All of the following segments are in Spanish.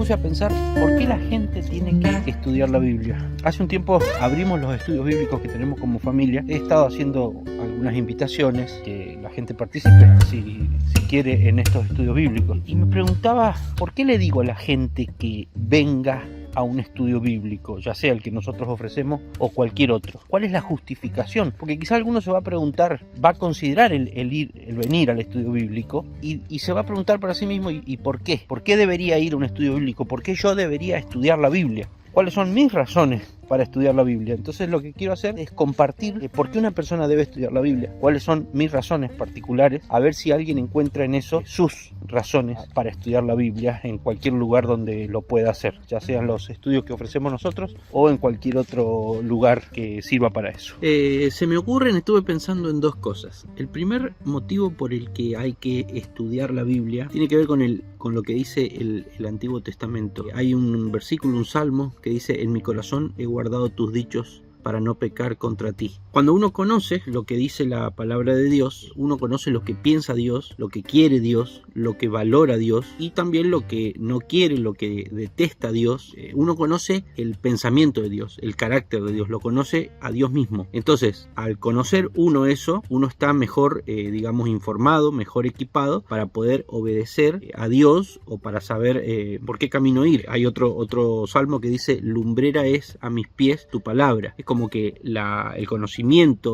puse a pensar por qué la gente tiene que estudiar la Biblia. Hace un tiempo abrimos los estudios bíblicos que tenemos como familia. He estado haciendo algunas invitaciones que la gente participe si quiere en estos estudios bíblicos. Y me preguntaba, ¿por qué le digo a la gente que venga a un estudio bíblico, ya sea el que nosotros ofrecemos o cualquier otro? ¿Cuál es la justificación? Porque quizá alguno se va a preguntar, va a considerar el venir al estudio bíblico y se va a preguntar para sí mismo, ¿y por qué? ¿Por qué debería ir a un estudio bíblico? ¿Por qué yo debería estudiar la Biblia? ¿Cuáles son mis razones para estudiar la Biblia? Entonces lo que quiero hacer es compartir por qué una persona debe estudiar la Biblia, cuáles son mis razones particulares, a ver si alguien encuentra en eso sus razones para estudiar la Biblia en cualquier lugar donde lo pueda hacer, ya sean los estudios que ofrecemos nosotros o en cualquier otro lugar que sirva para eso. Se me ocurren, estuve pensando en dos cosas. El primer motivo por el que hay que estudiar la Biblia tiene que ver con lo que dice el Antiguo Testamento. Hay un versículo, un salmo que dice: en mi corazón he guardado tus dichos para no pecar contra ti. Cuando uno conoce lo que dice la palabra de Dios, uno conoce lo que piensa Dios, lo que quiere Dios, lo que valora Dios y también lo que no quiere, lo que detesta Dios. Uno conoce el pensamiento de Dios, el carácter de Dios, lo conoce a Dios mismo. Entonces, al conocer uno eso, uno está mejor, informado, mejor equipado para poder obedecer a Dios o para saber por qué camino ir. Hay otro salmo que dice: lumbrera es a mis pies tu palabra. Es como que el conocimiento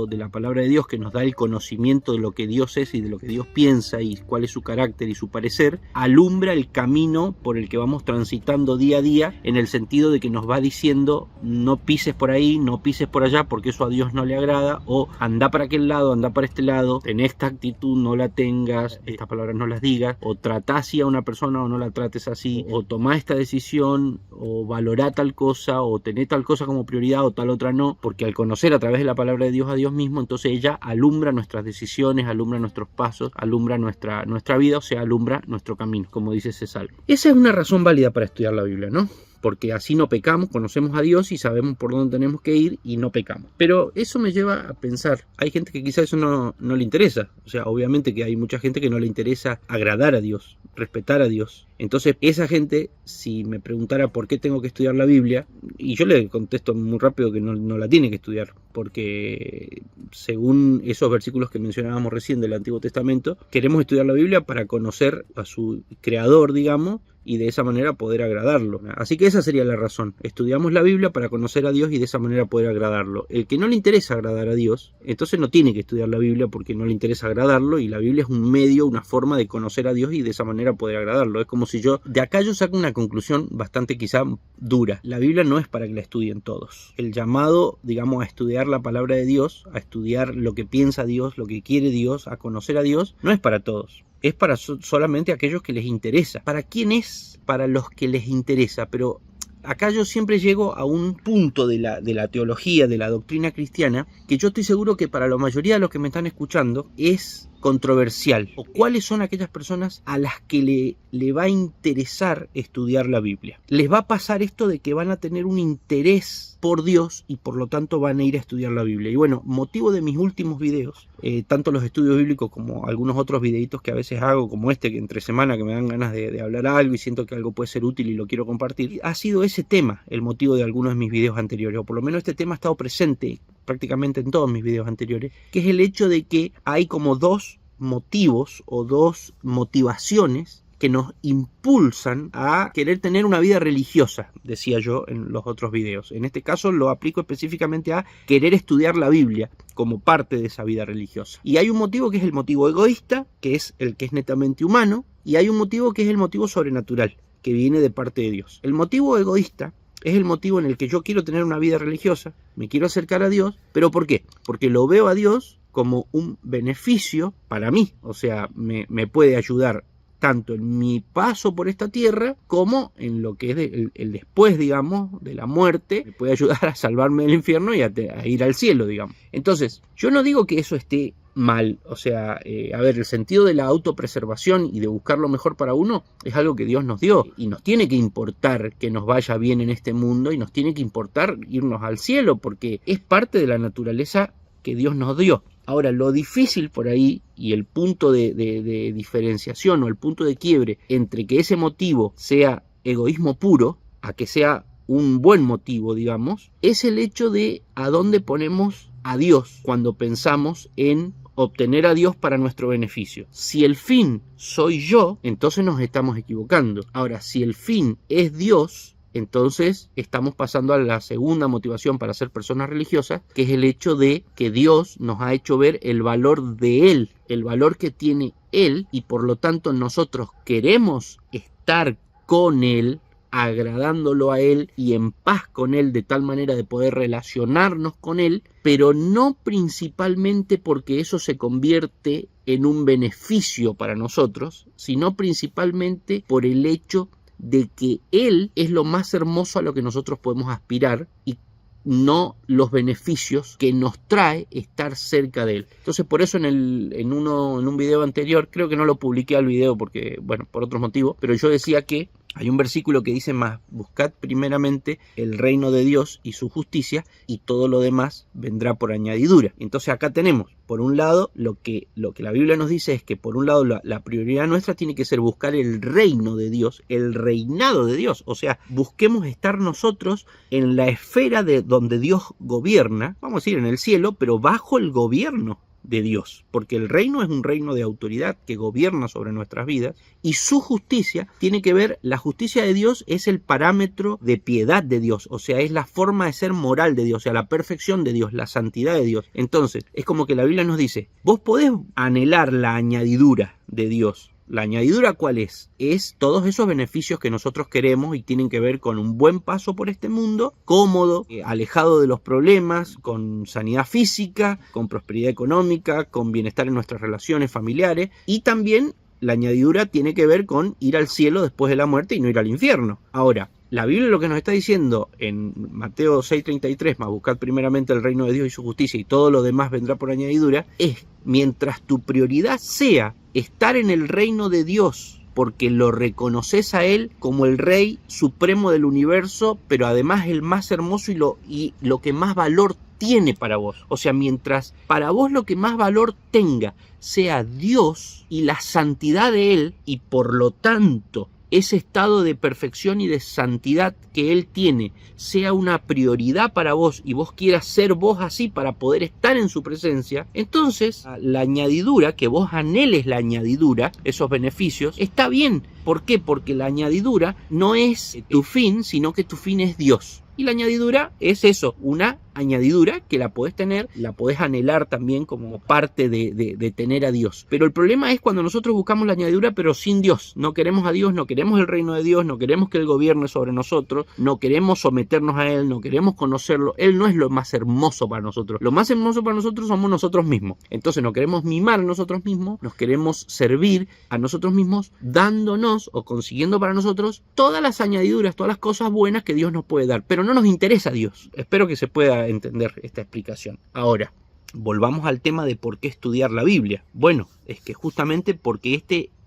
de la palabra de Dios, que nos da el conocimiento de lo que Dios es y de lo que Dios piensa y cuál es su carácter y su parecer, alumbra el camino por el que vamos transitando día a día, en el sentido de que nos va diciendo: no pises por ahí, no pises por allá, porque eso a Dios no le agrada, o anda para aquel lado, anda para este lado, ten esta actitud, no la tengas, estas palabras no las digas, o trata así a una persona o no la trates así, o toma esta decisión, o valora tal cosa, o tener tal cosa como prioridad o tal otra no, porque al conocer a través de la palabra de Dios a Dios mismo, entonces ella alumbra nuestras decisiones, alumbra nuestros pasos, alumbra nuestra vida, o sea, alumbra nuestro camino, como dice ese salmo. Esa es una razón válida para estudiar la Biblia, ¿no? Porque así no pecamos, conocemos a Dios y sabemos por dónde tenemos que ir y no pecamos. Pero eso me lleva a pensar, hay gente que quizás eso no le interesa. O sea, obviamente que hay mucha gente que no le interesa agradar a Dios, respetar a Dios. Entonces, esa gente, si me preguntara por qué tengo que estudiar la Biblia, y yo le contesto muy rápido que no la tiene que estudiar, porque según esos versículos que mencionábamos recién del Antiguo Testamento, queremos estudiar la Biblia para conocer a su creador, digamos, y de esa manera poder agradarlo. Así que esa sería la razón. Estudiamos la Biblia para conocer a Dios y de esa manera poder agradarlo. El que no le interesa agradar a Dios, entonces no tiene que estudiar la Biblia porque no le interesa agradarlo, y la Biblia es un medio, una forma de conocer a Dios y de esa manera poder agradarlo. Es como si de acá yo saco una conclusión bastante quizá dura. La Biblia no es para que la estudien todos. El llamado, digamos, a estudiar la palabra de Dios, a estudiar lo que piensa Dios, lo que quiere Dios, a conocer a Dios, no es para todos. Es para solamente aquellos que les interesa. ¿Para quién es? Para los que les interesa. Pero acá yo siempre llego a un punto de la teología, de la doctrina cristiana, que yo estoy seguro que para la mayoría de los que me están escuchando es controversial. O cuáles son aquellas personas a las que le va a interesar estudiar la Biblia. Les va a pasar esto de que van a tener un interés por Dios y por lo tanto van a ir a estudiar la Biblia. Y bueno, motivo de mis últimos videos, tanto los estudios bíblicos como algunos otros videitos que a veces hago, como este, que entre semana que me dan ganas de hablar algo y siento que algo puede ser útil y lo quiero compartir, ha sido ese tema el motivo de algunos de mis videos anteriores, o por lo menos este tema ha estado presente prácticamente en todos mis videos anteriores, que es el hecho de que hay como dos motivos o dos motivaciones que nos impulsan a querer tener una vida religiosa, decía yo en los otros videos. En este caso lo aplico específicamente a querer estudiar la Biblia como parte de esa vida religiosa. Y hay un motivo que es el motivo egoísta, que es el que es netamente humano, y hay un motivo que es el motivo sobrenatural, que viene de parte de Dios. El motivo egoísta es el motivo en el que yo quiero tener una vida religiosa, me quiero acercar a Dios, ¿pero por qué? Porque lo veo a Dios como un beneficio para mí, o sea, me puede ayudar tanto en mi paso por esta tierra como en lo que es el después, digamos, de la muerte. Me puede ayudar a salvarme del infierno y a ir al cielo, digamos. Entonces, yo no digo que eso esté mal, o sea, a ver, el sentido de la autopreservación y de buscar lo mejor para uno es algo que Dios nos dio y nos tiene que importar que nos vaya bien en este mundo y nos tiene que importar irnos al cielo porque es parte de la naturaleza que Dios nos dio. Ahora, lo difícil por ahí y el punto de diferenciación o el punto de quiebre entre que ese motivo sea egoísmo puro, a que sea un buen motivo, digamos, es el hecho de a dónde ponemos a Dios cuando pensamos en obtener a Dios para nuestro beneficio. Si el fin soy yo, entonces nos estamos equivocando. Ahora, si el fin es Dios, entonces estamos pasando a la segunda motivación para ser personas religiosas, que es el hecho de que Dios nos ha hecho ver el valor de Él, el valor que tiene Él, y por lo tanto nosotros queremos estar con Él, agradándolo a Él y en paz con Él, de tal manera de poder relacionarnos con Él, pero no principalmente porque eso se convierte en un beneficio para nosotros, sino principalmente por el hecho de que Él es lo más hermoso a lo que nosotros podemos aspirar y no los beneficios que nos trae estar cerca de Él. Entonces, por eso en un video anterior, creo que no lo publiqué al video porque, bueno, por otros motivos, pero yo decía que hay un versículo que dice más, buscad primeramente el reino de Dios y su justicia y todo lo demás vendrá por añadidura. Entonces acá tenemos, por un lado, lo que la Biblia nos dice es que por un lado la prioridad nuestra tiene que ser buscar el reino de Dios, el reinado de Dios. O sea, busquemos estar nosotros en la esfera de donde Dios gobierna, vamos a decir en el cielo, pero bajo el gobierno de Dios, porque el reino es un reino de autoridad que gobierna sobre nuestras vidas, y su justicia tiene que ver, la justicia de Dios es el parámetro de piedad de Dios, o sea, es la forma de ser moral de Dios, o sea, la perfección de Dios, la santidad de Dios. Entonces, es como que la Biblia nos dice, vos podés anhelar la añadidura de Dios. ¿La añadidura cuál es? Es todos esos beneficios que nosotros queremos y tienen que ver con un buen paso por este mundo, cómodo, alejado de los problemas, con sanidad física, con prosperidad económica, con bienestar en nuestras relaciones familiares, y también la añadidura tiene que ver con ir al cielo después de la muerte y no ir al infierno. Ahora, la Biblia lo que nos está diciendo en Mateo 6:33, más buscad primeramente el reino de Dios y su justicia y todo lo demás vendrá por añadidura, es mientras tu prioridad sea estar en el reino de Dios porque lo reconoces a Él como el Rey Supremo del universo, pero además el más hermoso y lo que más valor tiene para vos. O sea, mientras para vos lo que más valor tenga sea Dios y la santidad de Él, y por lo tanto ese estado de perfección y de santidad que Él tiene sea una prioridad para vos y vos quieras ser vos así para poder estar en su presencia, entonces la añadidura, que vos anheles la añadidura, esos beneficios, está bien. ¿Por qué? Porque la añadidura no es tu fin, sino que tu fin es Dios. Y la añadidura es eso, una añadidura que la podés tener, la podés anhelar también como parte de tener a Dios. Pero el problema es cuando nosotros buscamos la añadidura pero sin Dios. No queremos a Dios, no queremos el reino de Dios, no queremos que Él gobierne sobre nosotros, no queremos someternos a Él, no queremos conocerlo. Él no es lo más hermoso para nosotros. Lo más hermoso para nosotros somos nosotros mismos. Entonces nos queremos mimar a nosotros mismos, nos queremos servir a nosotros mismos, dándonos o consiguiendo para nosotros todas las añadiduras, todas las cosas buenas que Dios nos puede dar. Pero no nos interesa Dios. Espero que se pueda entender esta explicación. Ahora, volvamos al tema de por qué estudiar la Biblia. Bueno, es que justamente porque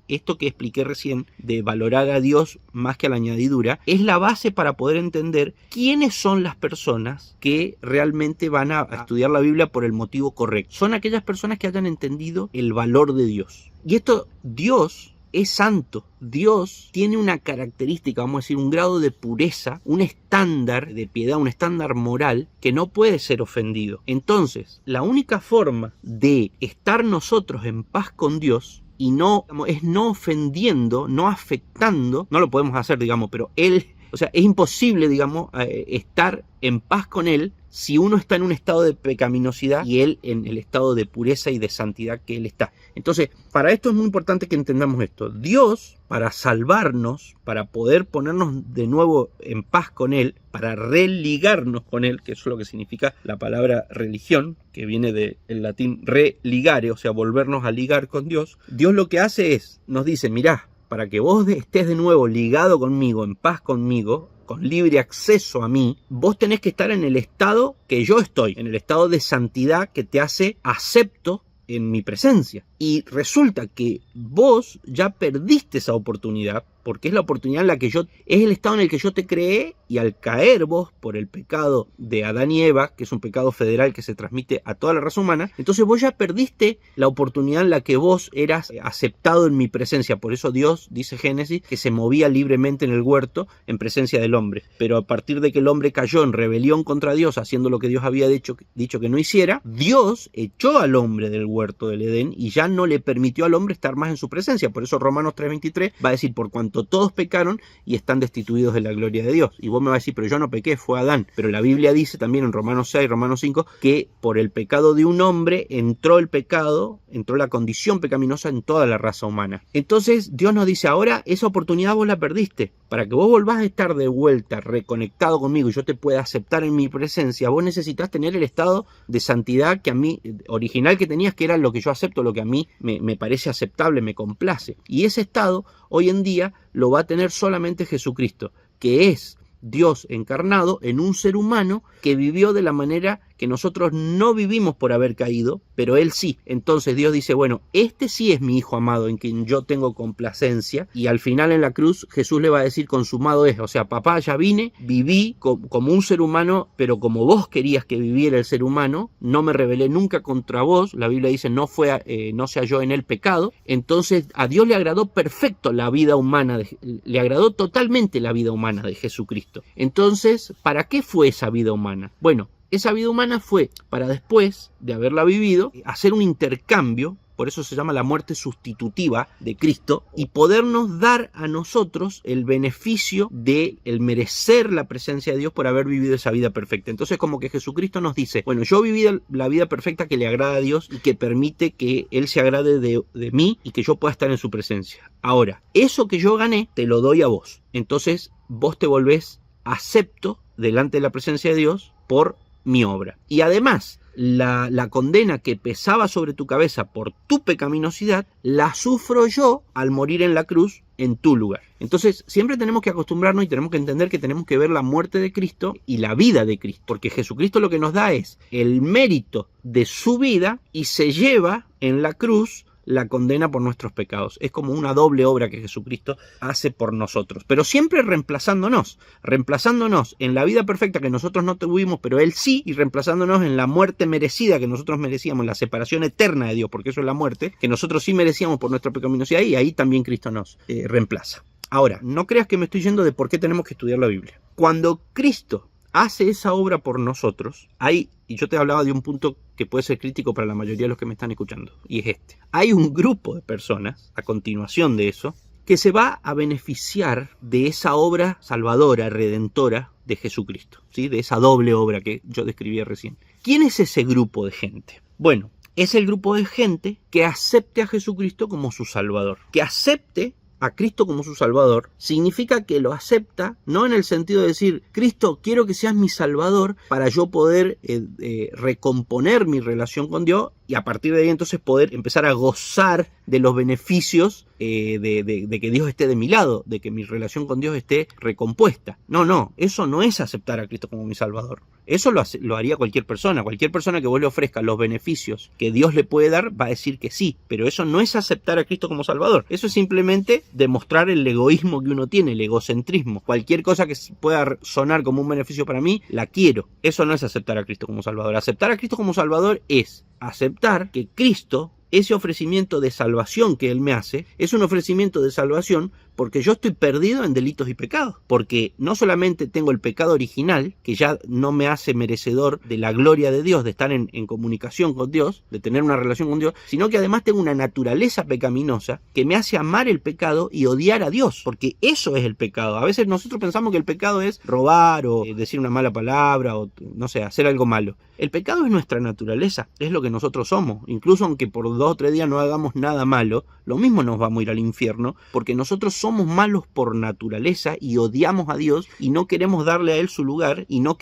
esto que expliqué recién, de valorar a Dios más que a la añadidura, es la base para poder entender quiénes son las personas que realmente van a estudiar la Biblia por el motivo correcto. Son aquellas personas que hayan entendido el valor de Dios. Y esto, Dios es santo. Dios tiene una característica, vamos a decir, un grado de pureza, un estándar de piedad, un estándar moral que no puede ser ofendido. Entonces, la única forma de estar nosotros en paz con Dios y no ofendiendo, no afectando, no lo podemos hacer, digamos, pero Él, o sea, es imposible, digamos, estar en paz con Él si uno está en un estado de pecaminosidad y Él en el estado de pureza y de santidad que Él está. Entonces, para esto es muy importante que entendamos esto. Dios, para salvarnos, para poder ponernos de nuevo en paz con Él, para religarnos con Él, que eso es lo que significa la palabra religión, que viene del latín religare, o sea, volvernos a ligar con Dios. Dios lo que hace es, nos dice, mirá, para que vos estés de nuevo ligado conmigo, en paz conmigo, con libre acceso a mí, vos tenés que estar en el estado que yo estoy, en el estado de santidad que te hace acepto en mi presencia. Y resulta que vos ya perdiste esa oportunidad, porque es la oportunidad en la que es el estado en el que yo te creé y al caer vos por el pecado de Adán y Eva, que es un pecado federal que se transmite a toda la raza humana, entonces vos ya perdiste la oportunidad en la que vos eras aceptado en mi presencia. Por eso Dios, dice Génesis, que se movía libremente en el huerto en presencia del hombre. Pero a partir de que el hombre cayó en rebelión contra Dios, haciendo lo que Dios había dicho que no hiciera, Dios echó al hombre del huerto del Edén y ya no le permitió al hombre estar más en su presencia. Por eso Romanos 3:23 va a decir, por cuanto todos pecaron y están destituidos de la gloria de Dios. Y vos me vas a decir, pero yo no pequé, fue Adán. Pero la Biblia dice también en Romanos 6, Romanos 5, que por el pecado de un hombre entró el pecado, entró la condición pecaminosa en toda la raza humana. Entonces Dios nos dice, ahora esa oportunidad vos la perdiste. Para que vos volvás a estar de vuelta, reconectado conmigo y yo te pueda aceptar en mi presencia, vos necesitas tener el estado de santidad que a mí, original que tenías, que era lo que yo acepto, lo que a mí me parece aceptable, me complace. Y ese estado hoy en día lo va a tener solamente Jesucristo, que es Dios encarnado en un ser humano que vivió de la manera que nosotros no vivimos por haber caído, pero Él sí. Entonces Dios dice, bueno, este sí es mi Hijo amado en quien yo tengo complacencia, y al final en la cruz Jesús le va a decir, consumado es. O sea, papá, ya vine, viví como un ser humano, pero como vos querías que viviera el ser humano, no me rebelé nunca contra vos. La Biblia dice, no se halló en él pecado. Entonces a Dios le agradó perfecto la vida humana, le agradó totalmente la vida humana de Jesucristo. Entonces, ¿para qué fue esa vida humana? Bueno, esa vida humana fue para, después de haberla vivido, hacer un intercambio, por eso se llama la muerte sustitutiva de Cristo, y podernos dar a nosotros el beneficio de el merecer la presencia de Dios por haber vivido esa vida perfecta. Entonces, como que Jesucristo nos dice, bueno, yo viví la vida perfecta que le agrada a Dios y que permite que Él se agrade de mí y que yo pueda estar en su presencia. Ahora, eso que yo gané, te lo doy a vos. Entonces, vos te volvés acepto delante de la presencia de Dios por mi obra. Y además, la condena que pesaba sobre tu cabeza por tu pecaminosidad, la sufro yo al morir en la cruz en tu lugar. Entonces, siempre tenemos que acostumbrarnos y tenemos que entender que tenemos que ver la muerte de Cristo y la vida de Cristo, porque Jesucristo lo que nos da es el mérito de su vida y se lleva en la cruz la condena por nuestros pecados. Es como una doble obra que Jesucristo hace por nosotros, pero siempre reemplazándonos en la vida perfecta que nosotros no tuvimos, pero Él sí, y reemplazándonos en la muerte merecida que nosotros merecíamos, la separación eterna de Dios, porque eso es la muerte, que nosotros sí merecíamos por nuestra pecaminosidad, y ahí también Cristo nos reemplaza. Ahora, no creas que me estoy yendo de por qué tenemos que estudiar la Biblia. Cuando Cristo hace esa obra por nosotros, y yo te hablaba de un punto que puede ser crítico para la mayoría de los que me están escuchando, y es este. Hay un grupo de personas, a continuación de eso, que se va a beneficiar de esa obra salvadora, redentora de Jesucristo, ¿sí? De esa doble obra que yo describí recién. ¿Quién es ese grupo de gente? Bueno, es el grupo de gente que acepte a Jesucristo como su Salvador, que acepte a Cristo como su Salvador. Significa que lo acepta, no en el sentido de decir, Cristo, quiero que seas mi Salvador para yo poder recomponer mi relación con Dios y a partir de ahí entonces poder empezar a gozar de los beneficios de que Dios esté de mi lado, de que mi relación con Dios esté recompuesta. No, eso no es aceptar a Cristo como mi Salvador. Eso lo haría cualquier persona que vos le ofrezca los beneficios que Dios le puede dar, va a decir que sí, pero eso no es aceptar a Cristo como Salvador. Eso es simplemente demostrar el egoísmo que uno tiene, el egocentrismo. Cualquier cosa que pueda sonar como un beneficio para mí, la quiero. Eso no es aceptar a Cristo como Salvador. Aceptar a Cristo como Salvador es aceptar que Cristo, ese ofrecimiento de salvación que Él me hace, es un ofrecimiento de salvación porque yo estoy perdido en delitos y pecados. Porque no solamente tengo el pecado original, que ya no me hace merecedor de la gloria de Dios, de estar en comunicación con Dios, de tener una relación con Dios, sino que además tengo una naturaleza pecaminosa que me hace amar el pecado y odiar a Dios, porque eso es el pecado. A veces nosotros pensamos que el pecado es robar o decir una mala palabra o, no sé, hacer algo malo. El pecado es nuestra naturaleza, es lo que nosotros somos. Incluso aunque por 2 o 3 días no hagamos nada malo, lo mismo nos vamos a ir al infierno, porque nosotros somos malos por naturaleza y odiamos a Dios y no queremos darle a Él su lugar y no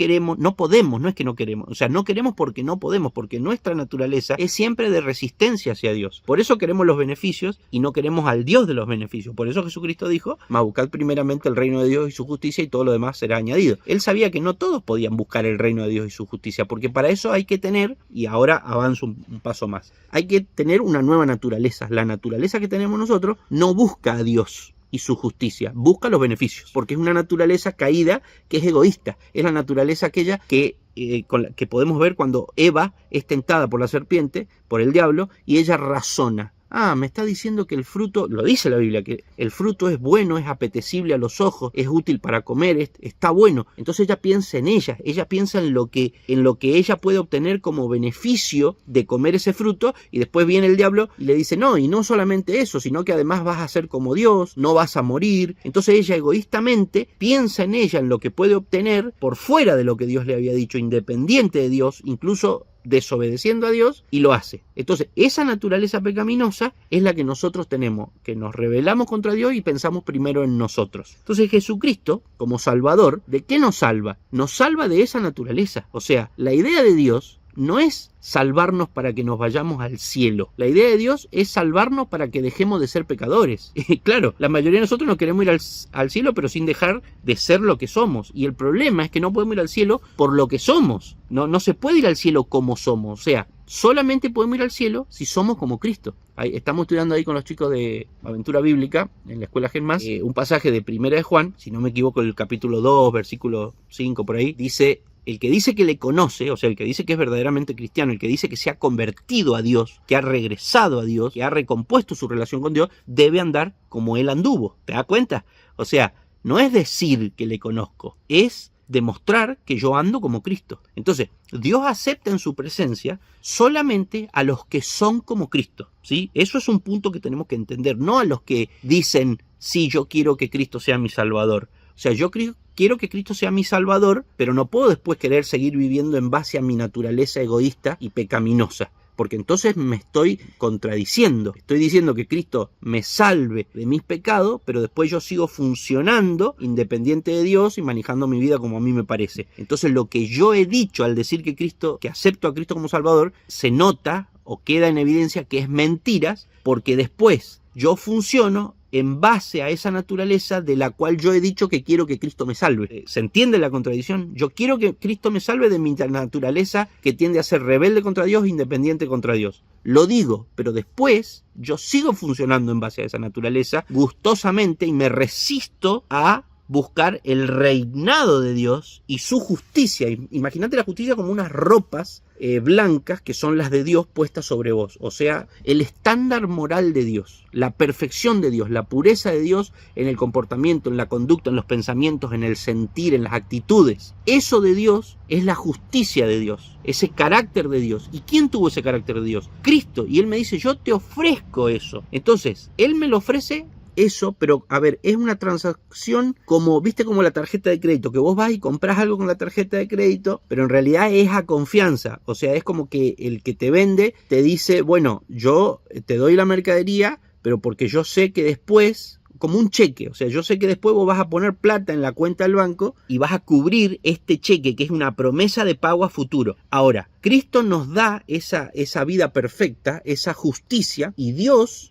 podemos, no es que no queremos, o sea, no queremos porque no podemos, porque nuestra naturaleza es siempre de resistencia hacia Dios. Por eso queremos los beneficios y no queremos al Dios de los beneficios. Por eso Jesucristo dijo, mas buscad primeramente el reino de Dios y su justicia y todo lo demás será añadido. Él sabía que no todos podían buscar el reino de Dios y su justicia, porque para eso hay que tener, y ahora avanzo un paso más, hay que tener una nueva naturaleza. La naturaleza que tenemos nosotros no busca a Dios y su justicia. Busca los beneficios, porque es una naturaleza caída que es egoísta. Es la naturaleza aquella que que podemos ver cuando Eva es tentada por la serpiente, por el diablo, y ella razona. Me está diciendo que el fruto, lo dice la Biblia, que el fruto es bueno, es apetecible a los ojos, es útil para comer, está bueno. Entonces ella piensa en ella piensa en lo que ella puede obtener como beneficio de comer ese fruto, y después viene el diablo y le dice, no, y no solamente eso, sino que además vas a ser como Dios, no vas a morir. Entonces ella egoístamente piensa en en lo que puede obtener por fuera de lo que Dios le había dicho, independiente de Dios, incluso desobedeciendo a Dios, y lo hace. Entonces esa naturaleza pecaminosa es la que nosotros tenemos, que nos rebelamos contra Dios y pensamos primero en nosotros. Entonces Jesucristo, como Salvador, ¿de qué nos salva? Nos salva de esa naturaleza. O sea, la idea de Dios no es salvarnos para que nos vayamos al cielo. La idea de Dios es salvarnos para que dejemos de ser pecadores. Claro, la mayoría de nosotros no queremos ir al cielo, pero sin dejar de ser lo que somos. Y el problema es que no podemos ir al cielo por lo que somos. No se puede ir al cielo como somos. O sea, solamente podemos ir al cielo si somos como Cristo. Estamos estudiando ahí con los chicos de Aventura Bíblica, en la escuela Gen Más, un pasaje de Primera de Juan, si no me equivoco, el capítulo 2, versículo 5 por ahí, dice: el que dice que le conoce, o sea, el que dice que es verdaderamente cristiano, el que dice que se ha convertido a Dios, que ha regresado a Dios, que ha recompuesto su relación con Dios, debe andar como él anduvo. ¿Te das cuenta? O sea, no es decir que le conozco, es demostrar que yo ando como Cristo. Entonces, Dios acepta en su presencia solamente a los que son como Cristo, ¿sí? Eso es un punto que tenemos que entender, no a los que dicen, sí, yo quiero que Cristo sea mi Salvador. O sea, yo quiero que Cristo sea mi Salvador, pero no puedo después querer seguir viviendo en base a mi naturaleza egoísta y pecaminosa, porque entonces me estoy contradiciendo. Estoy diciendo que Cristo me salve de mis pecados, pero después yo sigo funcionando independiente de Dios y manejando mi vida como a mí me parece. Entonces lo que yo he dicho al decir que acepto a Cristo como Salvador, se nota o queda en evidencia que es mentiras, porque después yo funciono en base a esa naturaleza de la cual yo he dicho que quiero que Cristo me salve. ¿Se entiende la contradicción? Yo quiero que Cristo me salve de mi naturaleza que tiende a ser rebelde contra Dios, independiente contra Dios. Lo digo, pero después yo sigo funcionando en base a esa naturaleza gustosamente y me resisto a buscar el reinado de Dios y su justicia. Imagínate la justicia como unas ropas blancas que son las de Dios puestas sobre vos. O sea, el estándar moral de Dios, la perfección de Dios, la pureza de Dios en el comportamiento, en la conducta, en los pensamientos, en el sentir, en las actitudes. Eso de Dios es la justicia de Dios, ese carácter de Dios. ¿Y quién tuvo ese carácter de Dios? Cristo. Y Él me dice, yo te ofrezco eso. Entonces, Él me lo ofrece eso, pero a ver, es una transacción como, viste, como la tarjeta de crédito, que vos vas y compras algo con la tarjeta de crédito, pero en realidad es a confianza. O sea, es como que el que te vende te dice, bueno, yo te doy la mercadería, pero porque yo sé que después, como un cheque, o sea, yo sé que después vos vas a poner plata en la cuenta del banco y vas a cubrir este cheque, que es una promesa de pago a futuro. Ahora, Cristo nos da esa vida perfecta, esa justicia, y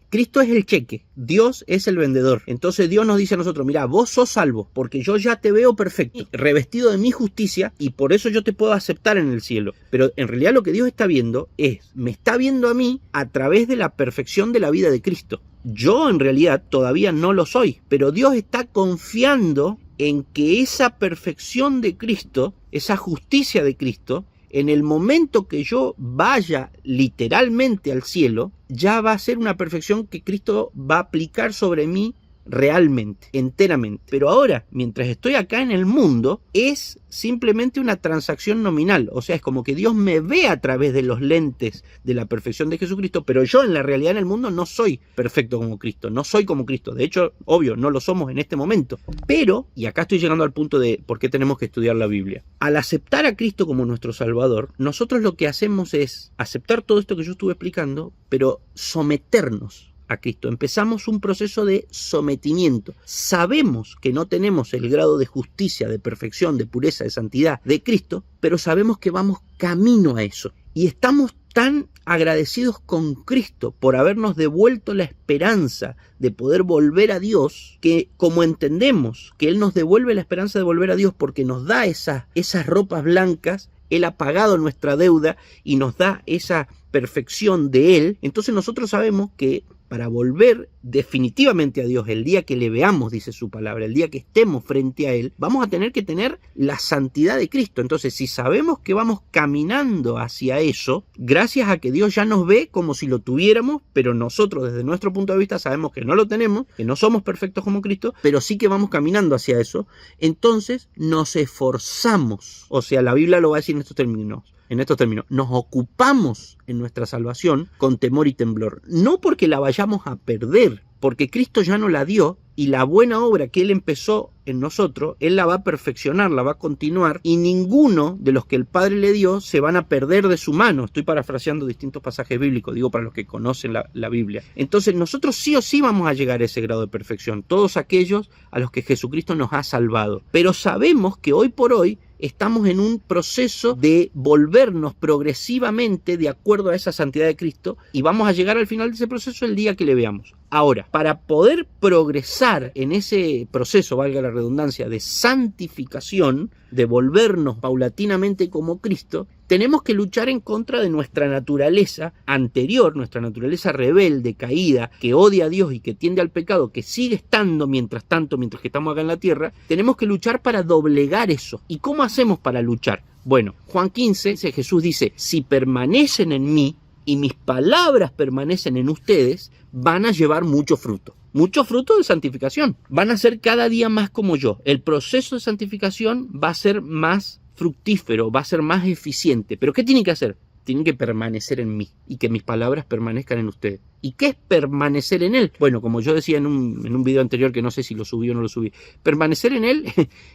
Cristo es el cheque, Dios es el vendedor. Entonces Dios nos dice a nosotros, mira, vos sos salvo, porque yo ya te veo perfecto, revestido de mi justicia, y por eso yo te puedo aceptar en el cielo. Pero en realidad lo que Dios está viendo me está viendo a mí a través de la perfección de la vida de Cristo. Yo en realidad todavía no lo soy, pero Dios está confiando en que esa perfección de Cristo, esa justicia de Cristo, en el momento que yo vaya literalmente al cielo, ya va a ser una perfección que Cristo va a aplicar sobre mí realmente, enteramente. Pero ahora, mientras estoy acá en el mundo, es simplemente una transacción nominal. O sea, es como que Dios me ve a través de los lentes de la perfección de Jesucristo, pero yo en la realidad en el mundo no soy perfecto como Cristo, no soy como Cristo. De hecho, obvio, no lo somos en este momento. Pero, y acá estoy llegando al punto de por qué tenemos que estudiar la Biblia. Al aceptar a Cristo como nuestro Salvador, nosotros lo que hacemos es aceptar todo esto que yo estuve explicando, pero someternos a Cristo. Empezamos un proceso de sometimiento. Sabemos que no tenemos el grado de justicia, de perfección, de pureza, de santidad de Cristo, pero sabemos que vamos camino a eso. Y estamos tan agradecidos con Cristo por habernos devuelto la esperanza de poder volver a Dios, que como entendemos que Él nos devuelve la esperanza de volver a Dios porque nos da esas ropas blancas, Él ha pagado nuestra deuda y nos da esa perfección de Él, entonces nosotros sabemos que para volver definitivamente a Dios, el día que le veamos, dice su palabra, el día que estemos frente a Él, vamos a tener que tener la santidad de Cristo. Entonces, si sabemos que vamos caminando hacia eso, gracias a que Dios ya nos ve como si lo tuviéramos, pero nosotros desde nuestro punto de vista sabemos que no lo tenemos, que no somos perfectos como Cristo, pero sí que vamos caminando hacia eso, entonces nos esforzamos. O sea, la Biblia lo va a decir en estos términos, nos ocupamos en nuestra salvación con temor y temblor, no porque la vayamos a perder, porque Cristo ya nos la dio y la buena obra que Él empezó en nosotros, Él la va a perfeccionar, la va a continuar, y ninguno de los que el Padre le dio se van a perder de su mano. Estoy parafraseando distintos pasajes bíblicos, digo para los que conocen la Biblia. Entonces nosotros sí o sí vamos a llegar a ese grado de perfección, todos aquellos a los que Jesucristo nos ha salvado, pero sabemos que hoy por hoy estamos en un proceso de volvernos progresivamente de acuerdo a esa santidad de Cristo, y vamos a llegar al final de ese proceso el día que le veamos. Ahora, para poder progresar en ese proceso, valga la redundancia, de santificación, de volvernos paulatinamente como Cristo, tenemos que luchar en contra de nuestra naturaleza anterior, nuestra naturaleza rebelde, caída, que odia a Dios y que tiende al pecado, que sigue estando mientras que estamos acá en la tierra. Tenemos que luchar para doblegar eso. ¿Y cómo hacemos para luchar? Bueno, Juan 15, Jesús dice, si permanecen en mí y mis palabras permanecen en ustedes, van a llevar mucho fruto de santificación. Van a ser cada día más como yo. El proceso de santificación va a ser más fructífero, va a ser más eficiente. ¿Pero qué tienen que hacer? Tienen que permanecer en mí y que mis palabras permanezcan en ustedes. ¿Y qué es permanecer en Él? Bueno, como yo decía en un video anterior, que no sé si lo subí o no lo subí, permanecer en Él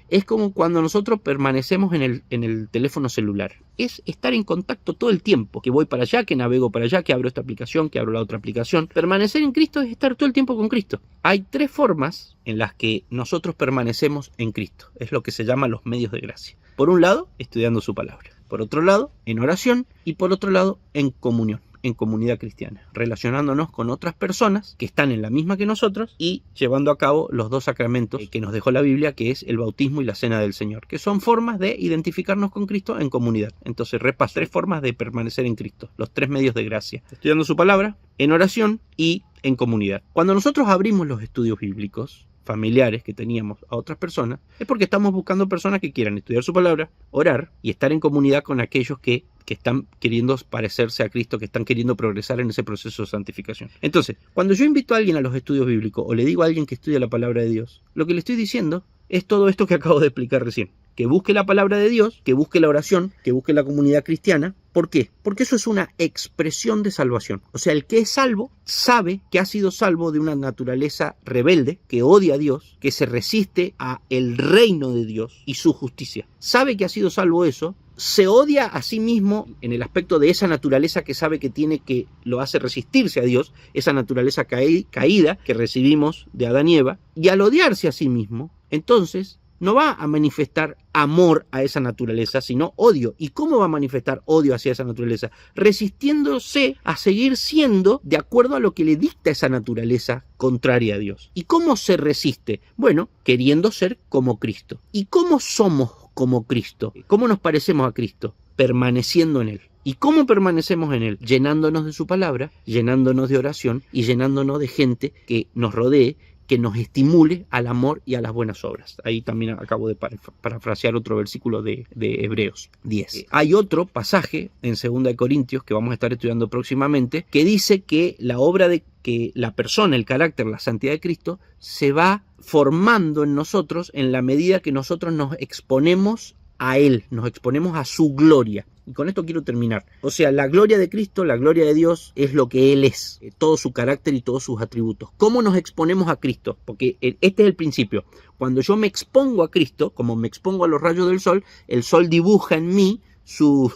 es como cuando nosotros permanecemos en el teléfono celular. Es estar en contacto todo el tiempo, que voy para allá, que navego para allá, que abro esta aplicación, que abro la otra aplicación. Permanecer en Cristo es estar todo el tiempo con Cristo. Hay 3 formas en las que nosotros permanecemos en Cristo. Es lo que se llama los medios de gracia. Por un lado, estudiando su palabra. Por otro lado, en oración, y por otro lado, en comunión, en comunidad cristiana, relacionándonos con otras personas que están en la misma que nosotros y llevando a cabo los 2 sacramentos que nos dejó la Biblia, que es el bautismo y la cena del Señor, que son formas de identificarnos con Cristo en comunidad. Entonces, repaso 3 formas de permanecer en Cristo, los 3 medios de gracia: estudiando su palabra, en oración y en comunidad. Cuando nosotros abrimos los estudios bíblicos familiares que teníamos a otras personas, es porque estamos buscando personas que quieran estudiar su palabra, orar y estar en comunidad con aquellos que están queriendo parecerse a Cristo, que están queriendo progresar en ese proceso de santificación. Entonces, cuando yo invito a alguien a los estudios bíblicos o le digo a alguien que estudia la palabra de Dios, lo que le estoy diciendo es todo esto que acabo de explicar recién. Que busque la palabra de Dios, que busque la oración, que busque la comunidad cristiana. ¿Por qué? Porque eso es una expresión de salvación. O sea, el que es salvo sabe que ha sido salvo de una naturaleza rebelde, que odia a Dios, que se resiste a el reino de Dios y su justicia. Sabe que ha sido salvo eso, se odia a sí mismo en el aspecto de esa naturaleza que sabe que tiene, que lo hace resistirse a Dios, esa naturaleza caída que recibimos de Adán y Eva, y al odiarse a sí mismo, entonces no va a manifestar amor a esa naturaleza, sino odio. ¿Y cómo va a manifestar odio hacia esa naturaleza? Resistiéndose a seguir siendo de acuerdo a lo que le dicta esa naturaleza contraria a Dios. ¿Y cómo se resiste? Bueno, queriendo ser como Cristo. ¿Y cómo somos como Cristo? ¿Cómo nos parecemos a Cristo? Permaneciendo en Él. ¿Y cómo permanecemos en Él? Llenándonos de su palabra, llenándonos de oración y llenándonos de gente que nos rodee, que nos estimule al amor y a las buenas obras. Ahí también acabo de parafrasear otro versículo de Hebreos 10. Hay otro pasaje en 2 Corintios que vamos a estar estudiando próximamente, que dice que la obra de que la persona, el carácter, la santidad de Cristo se va formando en nosotros en la medida que nosotros nos exponemos a Él, nos exponemos a su gloria. Y con esto quiero terminar. O sea, la gloria de Cristo, la gloria de Dios es lo que Él es, todo su carácter y todos sus atributos. ¿Cómo nos exponemos a Cristo? Porque este es el principio. Cuando yo me expongo a Cristo, como me expongo a los rayos del sol, el sol dibuja en mí sus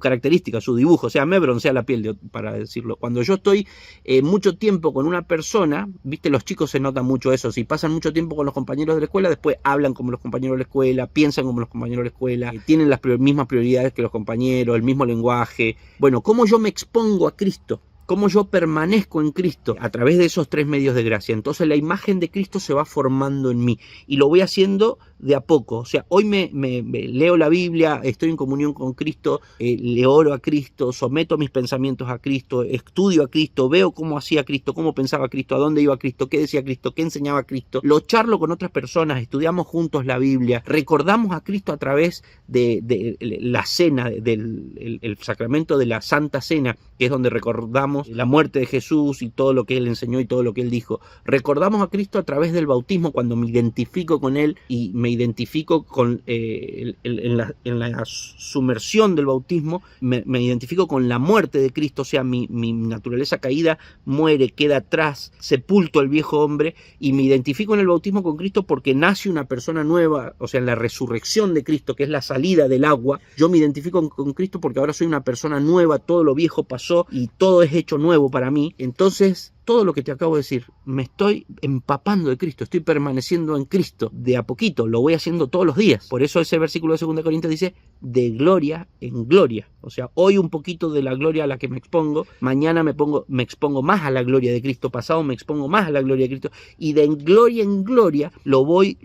características, su dibujo, o sea, me broncea la piel, para decirlo. Cuando yo estoy mucho tiempo con una persona, viste, los chicos se nota mucho eso, si pasan mucho tiempo con los compañeros de la escuela, después hablan como los compañeros de la escuela, piensan como los compañeros de la escuela, tienen las mismas prioridades que los compañeros, el mismo lenguaje. Bueno, ¿cómo yo me expongo a Cristo? ¿Cómo yo permanezco en Cristo? A través de esos 3 medios de gracia. Entonces la imagen de Cristo se va formando en mí y lo voy haciendo de a poco. O sea, hoy me leo la Biblia, estoy en comunión con Cristo, le oro a Cristo, someto mis pensamientos a Cristo, estudio a Cristo, veo cómo hacía Cristo, cómo pensaba Cristo, a dónde iba Cristo, qué decía Cristo, qué enseñaba Cristo, lo charlo con otras personas, estudiamos juntos la Biblia, recordamos a Cristo a través de la cena, del sacramento de la Santa Cena, que es donde recordamos la muerte de Jesús y todo lo que Él enseñó y todo lo que Él dijo. Recordamos a Cristo a través del bautismo, cuando me identifico con Él y me identifico con en la sumersión del bautismo, me identifico con la muerte de Cristo, o sea, mi naturaleza caída muere, queda atrás, sepulto al viejo hombre, y me identifico en el bautismo con Cristo porque nace una persona nueva, o sea, en la resurrección de Cristo, que es la salida del agua. Yo me identifico con Cristo porque ahora soy una persona nueva, todo lo viejo pasó y todo es hecho nuevo para mí. Entonces, todo lo que te acabo de decir, me estoy empapando de Cristo, estoy permaneciendo en Cristo de a poquito, lo voy haciendo todos los días. Por eso ese versículo de 2 Corintios dice, de gloria en gloria. O sea, hoy un poquito de la gloria a la que me expongo, mañana me expongo más a la gloria de Cristo, pasado me expongo más a la gloria de Cristo, y de gloria en gloria lo voy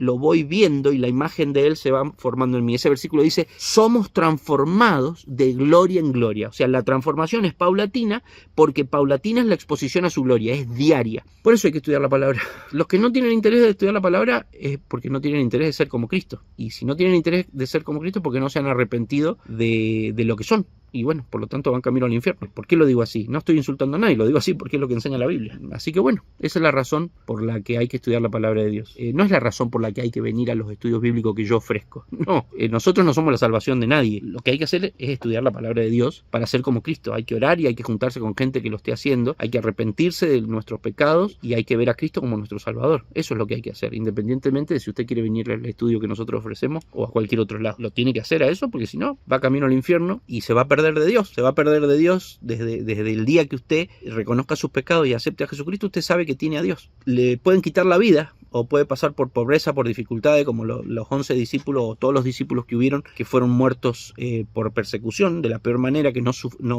viendo y la imagen de Él se va formando en mí. Ese versículo dice, somos transformados de gloria en gloria. O sea, la transformación es paulatina, porque paulatina es la exposición a su gloria, es diaria. Por eso hay que estudiar la palabra. Los que no tienen interés de estudiar la palabra es porque no tienen interés de ser como Cristo. Y si no tienen interés de ser como Cristo, porque no se han arrepentido de lo que son. Y bueno, por lo tanto van camino al infierno. ¿Por qué lo digo así? No estoy insultando a nadie, lo digo así porque es lo que enseña la Biblia. Así que bueno, esa es la razón por la que hay que estudiar la palabra de Dios. No es la razón por la que hay que venir a los estudios bíblicos que yo ofrezco. No, nosotros no somos la salvación de nadie. Lo que hay que hacer es estudiar la palabra de Dios para ser como Cristo. Hay que orar y hay que juntarse con gente que lo esté haciendo. Hay que arrepentirse de nuestros pecados y hay que ver a Cristo como nuestro Salvador. Eso es lo que hay que hacer, independientemente de si usted quiere venir al estudio que nosotros ofrecemos o a cualquier otro lado. Lo tiene que hacer a eso, porque si no, va camino al infierno y se va a perder de Dios. Se va a perder de Dios desde el día que usted reconozca sus pecados y acepte a Jesucristo. Usted sabe que tiene a Dios. Le pueden quitar la vida o puede pasar por pobreza, por dificultades, como los 11 discípulos o todos los discípulos que hubieron, que fueron muertos por persecución de la peor manera, que no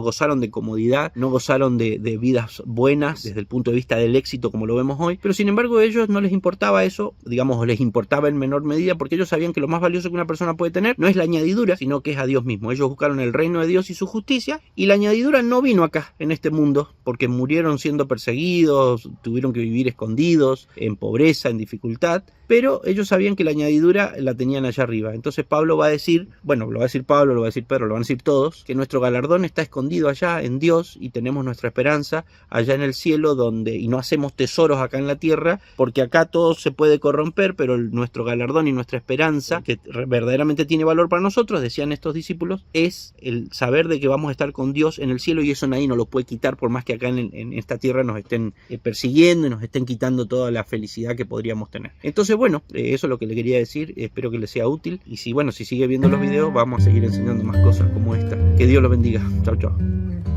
gozaron de comodidad, no gozaron de vidas buenas desde el punto de vista del éxito como lo vemos hoy. Pero sin embargo a ellos no les importaba eso, digamos, les importaba en menor medida, porque ellos sabían que lo más valioso que una persona puede tener no es la añadidura, sino que es a Dios mismo. Ellos buscaron el reino de Dios y su justicia, y la añadidura no vino acá en este mundo, porque murieron siendo perseguidos, tuvieron que vivir escondidos, en pobreza, en dificultad, pero ellos sabían que la añadidura la tenían allá arriba. Entonces Pablo va a decir, bueno, lo va a decir Pablo, lo va a decir Pedro, lo van a decir todos, que nuestro galardón está escondido allá en Dios y tenemos nuestra esperanza allá en el cielo, donde, y no hacemos tesoros acá en la tierra, porque acá todo se puede corromper, pero nuestro galardón y nuestra esperanza, que verdaderamente tiene valor para nosotros, decían estos discípulos, es el saber de que vamos a estar con Dios en el cielo, y eso nadie nos lo puede quitar, por más que acá en esta tierra nos estén persiguiendo y nos estén quitando toda la felicidad que podríamos tener. Entonces bueno, eso es lo que le quería decir, espero que les sea útil, y si sigue viendo los videos, vamos a seguir enseñando más cosas como esta. Que Dios los bendiga. Chao, chao.